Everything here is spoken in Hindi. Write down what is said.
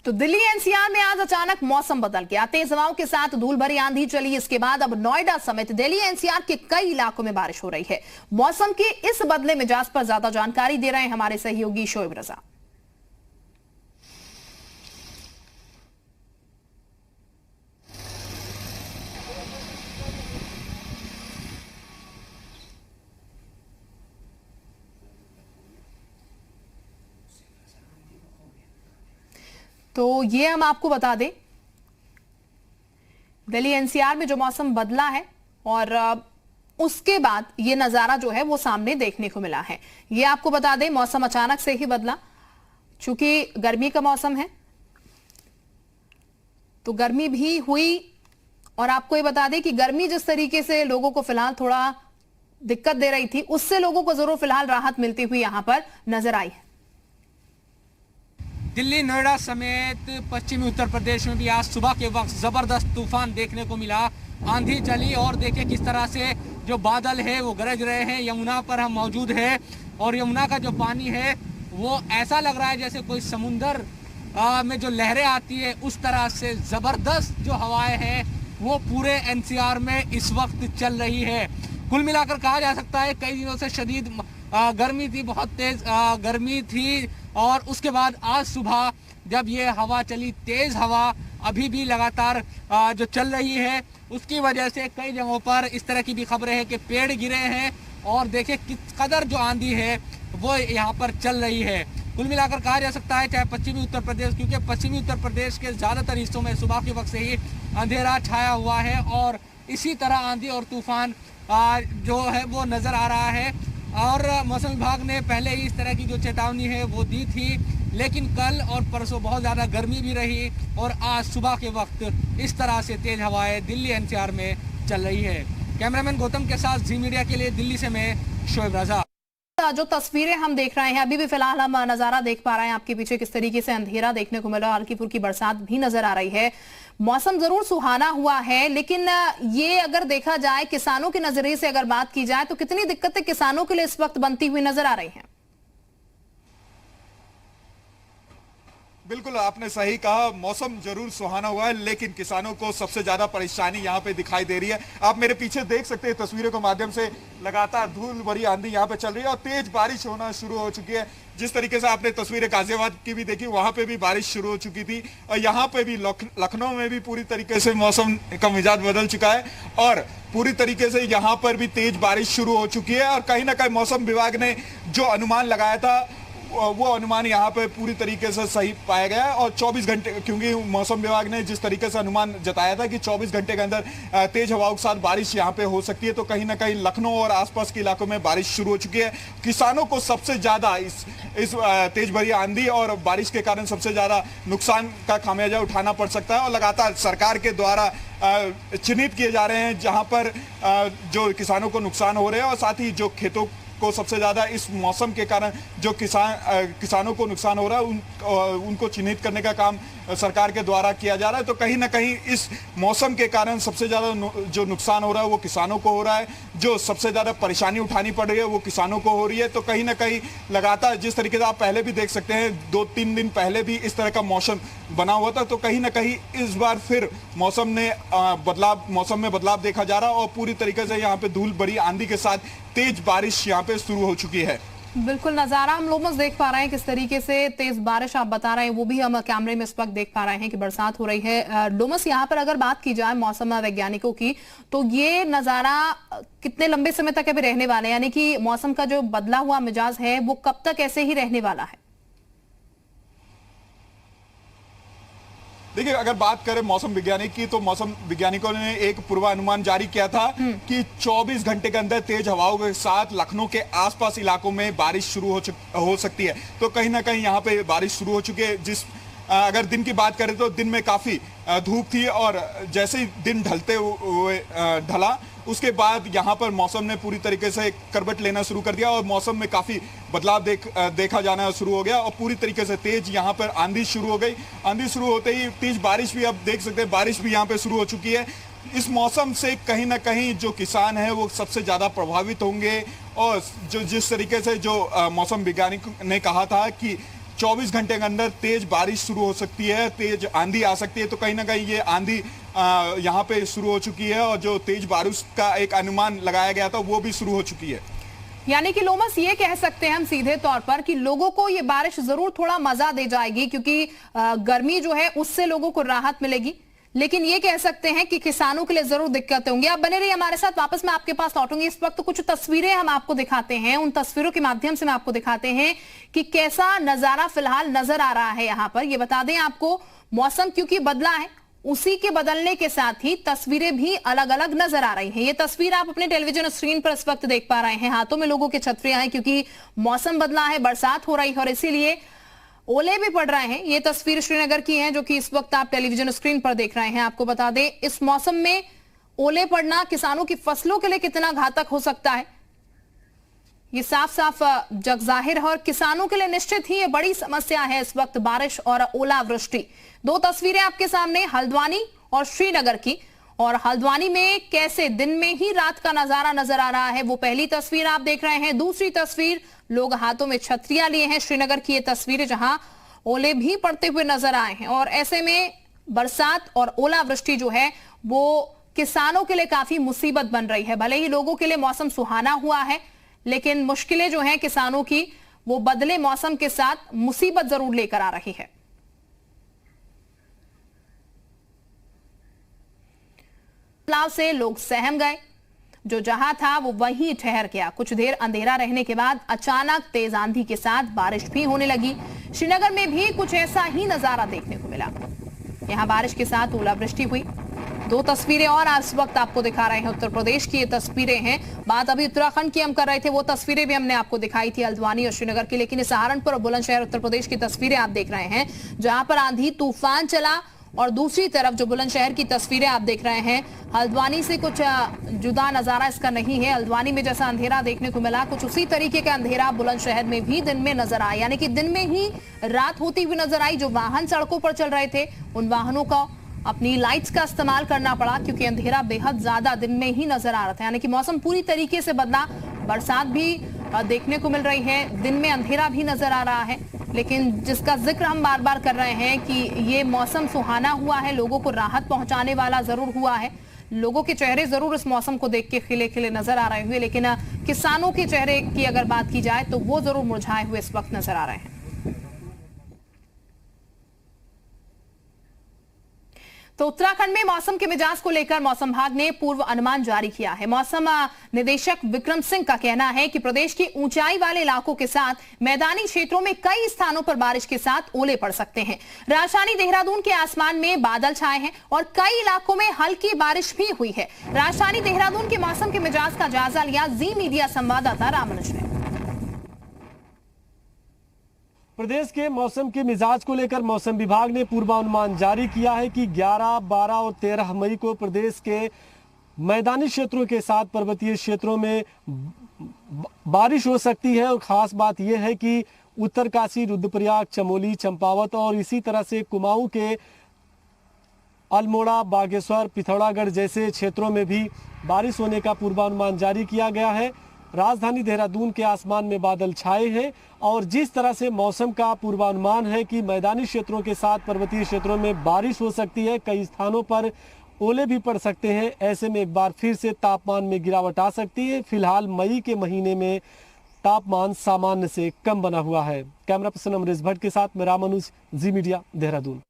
तो दिल्ली एनसीआर में आज अचानक मौसम बदल गया। तेज हवाओं के साथ धूल भरी आंधी चली। इसके बाद अब नोएडा समेत दिल्ली एनसीआर के कई इलाकों में बारिश हो रही है। मौसम के इस बदले मिजाज पर ज्यादा जानकारी दे रहे हैं हमारे सहयोगी शोएब रजा। तो ये हम आपको बता दें, दिल्ली एनसीआर में जो मौसम बदला है और उसके बाद ये नजारा जो है वो सामने देखने को मिला है। ये आपको बता दें, मौसम अचानक से ही बदला। चूंकि गर्मी का मौसम है तो गर्मी भी हुई, और आपको ये बता दें कि गर्मी जिस तरीके से लोगों को फिलहाल थोड़ा दिक्कत दे रही थी, उससे लोगों को जरूर फिलहाल राहत मिलती हुई यहां पर नजर आई है। दिल्ली, नोएडा समेत पश्चिमी उत्तर प्रदेश में भी आज सुबह के वक्त जबरदस्त तूफान देखने को मिला। आंधी चली और देखिए किस तरह से जो बादल है वो गरज रहे हैं। यमुना पर हम मौजूद है और यमुना का जो पानी है वो ऐसा लग रहा है जैसे कोई समुंदर में जो लहरें आती है उस तरह से जबरदस्त जो हवाएं हैं वो पूरे एनसीआर में इस वक्त चल रही है। कुल मिलाकर कहा जा सकता है कई दिनों से शदीद गर्मी थी, बहुत तेज गर्मी थी, और उसके बाद आज सुबह जब ये हवा चली, तेज हवा अभी भी लगातार जो चल रही है, उसकी वजह से कई जगहों पर इस तरह की भी खबरें हैं कि पेड़ गिरे हैं और देखिए किस कदर जो आंधी है वो यहाँ पर चल रही है। कुल मिलाकर कहा जा सकता है चाहे पश्चिमी उत्तर प्रदेश, क्योंकि पश्चिमी उत्तर प्रदेश के ज़्यादातर हिस्सों में सुबह के वक्त से ही अंधेरा छाया हुआ है और इसी तरह आंधी और तूफान जो है वो नज़र आ रहा है। और मौसम विभाग ने पहले ही इस तरह की जो चेतावनी है वो दी थी, लेकिन कल और परसों बहुत ज़्यादा गर्मी भी रही और आज सुबह के वक्त इस तरह से तेज हवाएं दिल्ली एनसीआर में चल रही है। कैमरामैन गौतम के साथ जी मीडिया के लिए दिल्ली से मैं शोएब रजा। जो तस्वीरें हम देख रहे हैं, अभी भी फिलहाल हम नजारा देख पा रहे हैं आपके पीछे किस तरीके से अंधेरा देखने को मिला, हल्की फुल्की बरसात भी नजर आ रही है। मौसम जरूर सुहाना हुआ है, लेकिन ये अगर देखा जाए किसानों के नजरिए से अगर बात की जाए तो कितनी दिक्कतें किसानों के लिए इस वक्त बनती हुई नजर आ रही हैं। बिल्कुल आपने सही कहा, मौसम जरूर सुहाना हुआ है लेकिन किसानों को सबसे ज्यादा परेशानी यहाँ पे दिखाई दे रही है। आप मेरे पीछे देख सकते हैं तस्वीरों के माध्यम से, लगातार धूल भरी आंधी यहाँ पे चल रही है और तेज बारिश होना शुरू हो चुकी है। जिस तरीके से आपने तस्वीरें गाजियाबाद की भी देखी, वहां पे भी बारिश शुरू हो चुकी थी और यहाँ पे भी लखनऊ में भी पूरी तरीके से मौसम का मिजाज बदल चुका है और पूरी तरीके से यहाँ पर भी तेज बारिश शुरू हो चुकी है। और कहीं ना कहीं मौसम विभाग ने जो अनुमान लगाया था वो अनुमान यहाँ पे पूरी तरीके से सही पाया गया है। और 24 घंटे, क्योंकि मौसम विभाग ने जिस तरीके से अनुमान जताया था कि 24 घंटे के अंदर तेज हवाओं के साथ बारिश यहाँ पे हो सकती है, तो कहीं ना कहीं लखनऊ और आसपास के इलाकों में बारिश शुरू हो चुकी है। किसानों को सबसे ज्यादा इस तेज भरी आंधी और बारिश के कारण सबसे ज्यादा नुकसान का खामियाजा उठाना पड़ सकता है और लगातार सरकार के द्वारा चिन्हित किए जा रहे हैं जहां पर जो किसानों को नुकसान हो रहे हैं और साथ ही जो खेतों को सबसे ज्यादा इस मौसम के कारण जो किसानों को नुकसान हो रहा है उनको चिन्हित करने का काम सरकार के द्वारा किया जा रहा है। तो कहीं ना कहीं इस मौसम के कारण सबसे ज्यादा जो नुकसान हो रहा है वो किसानों को हो रहा है, जो सबसे ज्यादा परेशानी उठानी पड़ रही है वो किसानों को हो रही है। तो कहीं ना कहीं लगातार जिस तरीके से आप पहले भी देख सकते हैं, 2-3 दिन पहले भी इस तरह का मौसम बना हुआ था, तो कहीं ना कहीं इस बार फिर मौसम में बदलाव देखा जा रहा है और पूरी तरीके से यहाँ पे धूल भरी आंधी के साथ तेज बारिश यहाँ पे शुरू हो चुकी है। बिल्कुल नजारा हम लोग देख पा रहे हैं किस तरीके से तेज बारिश आप बता रहे हैं, वो भी हम कैमरे में इस वक्त देख पा रहे हैं कि बरसात हो रही है। डोमस, यहाँ पर अगर बात की जाए मौसम वैज्ञानिकों की, तो ये नजारा कितने लंबे समय तक अभी रहने वाला है, यानी कि मौसम का जो बदला हुआ मिजाज है वो कब तक ऐसे ही रहने वाला है? देखिए, अगर बात करें मौसम वैज्ञानिक की, तो मौसम वैज्ञानिकों ने एक पूर्वानुमान जारी किया था कि 24 घंटे के अंदर तेज हवाओं के साथ लखनऊ के आसपास इलाकों में बारिश शुरू हो सकती है। तो कहीं ना कहीं यहाँ पे बारिश शुरू हो चुकी है। अगर दिन की बात करें तो दिन में काफी धूप थी और जैसे ही दिन ढलते हुए ढला उसके बाद यहाँ पर मौसम ने पूरी तरीके से करवट लेना शुरू कर दिया और मौसम में काफी बदलाव देखा जाना शुरू हो गया और पूरी तरीके से तेज यहाँ पर आंधी शुरू हो गई। आंधी शुरू होते ही तेज बारिश भी, आप देख सकते हैं बारिश भी यहाँ पे शुरू हो चुकी है। इस मौसम से कहीं ना कहीं जो किसान है वो सबसे ज्यादा प्रभावित होंगे और जो जिस तरीके से जो मौसम वैज्ञानिक ने कहा था कि 24 घंटे के अंदर तेज बारिश शुरू हो सकती है, तेज आंधी आ सकती है। तो कहीं ना कहीं ये आंधी यहाँ पे शुरू हो चुकी है और जो तेज बारिश का एक अनुमान लगाया गया था वो भी शुरू हो चुकी है। यानी कि लोमस ये कह सकते हैं हम सीधे तौर पर कि लोगों को ये बारिश जरूर थोड़ा मजा दे जाएगी, क्योंकि गर्मी जो है उससे लोगों को राहत मिलेगी, लेकिन ये कह सकते हैं कि किसानों के लिए जरूर दिक्कतें होंगी। आप बने रहिए हमारे साथ, वापस मैं आपके पास लौटूंगी। इस वक्त कुछ तस्वीरें हम आपको दिखाते हैं, उन तस्वीरों के माध्यम से हम आपको दिखाते हैं कि कैसा नजारा फिलहाल नजर आ रहा है यहां पर। ये बता दें आपको, मौसम क्योंकि बदला है, उसी के बदलने के साथ ही तस्वीरें भी अलग अलग नजर आ रही हैं। ये तस्वीर आप अपने टेलीविजन स्क्रीन पर इस वक्त देख पा रहे हैं। हाथों में लोगों के छतरियां हैं क्योंकि मौसम बदला है, बरसात हो रही है और इसीलिए ओले भी पड़ रहे हैं। ये तस्वीर श्रीनगर की है जो कि इस वक्त आप टेलीविजन स्क्रीन पर देख रहे हैं। आपको बता दें, इस मौसम में ओले पड़ना किसानों की फसलों के लिए कितना घातक हो सकता है, ये साफ साफ जग जाहिर है और किसानों के लिए निश्चित ही ये बड़ी समस्या है इस वक्त बारिश और ओलावृष्टि। दो तस्वीरें आपके सामने, हल्द्वानी और श्रीनगर की। और हल्द्वानी में कैसे दिन में ही रात का नजारा नजर आ रहा है, वो पहली तस्वीर आप देख रहे हैं। दूसरी तस्वीर, लोग हाथों में छतरियां लिए हैं। श्रीनगर की ये तस्वीरें जहां ओले भी पड़ते हुए नजर आए हैं और ऐसे में बरसात और ओलावृष्टि जो है वो किसानों के लिए काफी मुसीबत बन रही है। भले ही लोगों के लिए मौसम सुहाना हुआ है, लेकिन मुश्किलें जो हैं किसानों की, वो बदले मौसम के साथ मुसीबत जरूर लेकर आ रही है। बदलाव से लोग सहम गए, जो जहां था वो वहीं ठहर गया। कुछ देर अंधेरा रहने के बाद अचानक तेज आंधी के साथ बारिश भी होने लगी। श्रीनगर में भी कुछ ऐसा ही नजारा देखने को मिला। यहां बारिश के साथ ओलावृष्टि हुई। दो तस्वीरें और आज वक्त आपको दिखा रहे हैं, उत्तर प्रदेश की ये तस्वीरें हैं। बात अभी उत्तराखंड की हम कर रहे थे, वो तस्वीरें भी हमने आपको दिखाई थी हल्द्वानी और श्रीनगर की, लेकिन सहारनपुर और बुलंदशहर उत्तर प्रदेश की तस्वीरें आप देख रहे हैं जहां पर आंधी तूफान चला। और दूसरी तरफ जो बुलंदशहर की तस्वीरें आप देख रहे हैं, हल्द्वानी से कुछ जुदा नजारा इसका नहीं है। हल्द्वानी में जैसा अंधेरा देखने को मिला, कुछ उसी तरीके का अंधेरा बुलंदशहर में भी दिन में नजर आया, यानी कि दिन में ही रात होती हुई नजर आई। जो वाहन सड़कों पर चल रहे थे उन वाहनों का अपनी लाइट्स का इस्तेमाल करना पड़ा, क्योंकि अंधेरा बेहद ज्यादा दिन में ही नजर आ रहा था। यानी कि मौसम पूरी तरीके से बदला, बरसात भी देखने को मिल रही है, दिन में अंधेरा भी नजर आ रहा है, लेकिन जिसका जिक्र हम बार बार कर रहे हैं कि ये मौसम सुहाना हुआ है, लोगों को राहत पहुंचाने वाला जरूर हुआ है। लोगों के चेहरे जरूर इस मौसम को देख के खिले खिले नजर आ रहे हुए, लेकिन किसानों के चेहरे की अगर बात की जाए तो वो जरूर मुरझाए हुए इस वक्त नजर आ रहे हैं। तो उत्तराखंड में मौसम के मिजाज को लेकर मौसम विभाग ने पूर्व अनुमान जारी किया है। मौसम निदेशक विक्रम सिंह का कहना है कि प्रदेश के ऊंचाई वाले इलाकों के साथ मैदानी क्षेत्रों में कई स्थानों पर बारिश के साथ ओले पड़ सकते हैं। राजधानी देहरादून के आसमान में बादल छाए हैं और कई इलाकों में हल्की बारिश भी हुई है। राजधानी देहरादून के मौसम के मिजाज का जायजा लिया जी मीडिया संवाददाता रामानुज ने। प्रदेश के मौसम के मिजाज को लेकर मौसम विभाग ने पूर्वानुमान जारी किया है कि 11, 12 और 13 मई को प्रदेश के मैदानी क्षेत्रों के साथ पर्वतीय क्षेत्रों में बारिश हो सकती है। और खास बात यह है कि उत्तरकाशी, रुद्रप्रयाग, चमोली, चंपावत और इसी तरह से कुमाऊं के अल्मोड़ा, बागेश्वर, पिथौरागढ़ जैसे क्षेत्रों में भी बारिश होने का पूर्वानुमान जारी किया गया है। राजधानी देहरादून के आसमान में बादल छाए हैं और जिस तरह से मौसम का पूर्वानुमान है कि मैदानी क्षेत्रों के साथ पर्वतीय क्षेत्रों में बारिश हो सकती है, कई स्थानों पर ओले भी पड़ सकते हैं, ऐसे में एक बार फिर से तापमान में गिरावट आ सकती है। फिलहाल मई के महीने में तापमान सामान्य से कम बना हुआ है। कैमरा पर्सन अमरीश भट्ट के साथ मैं रामानुज, जी मीडिया, देहरादून।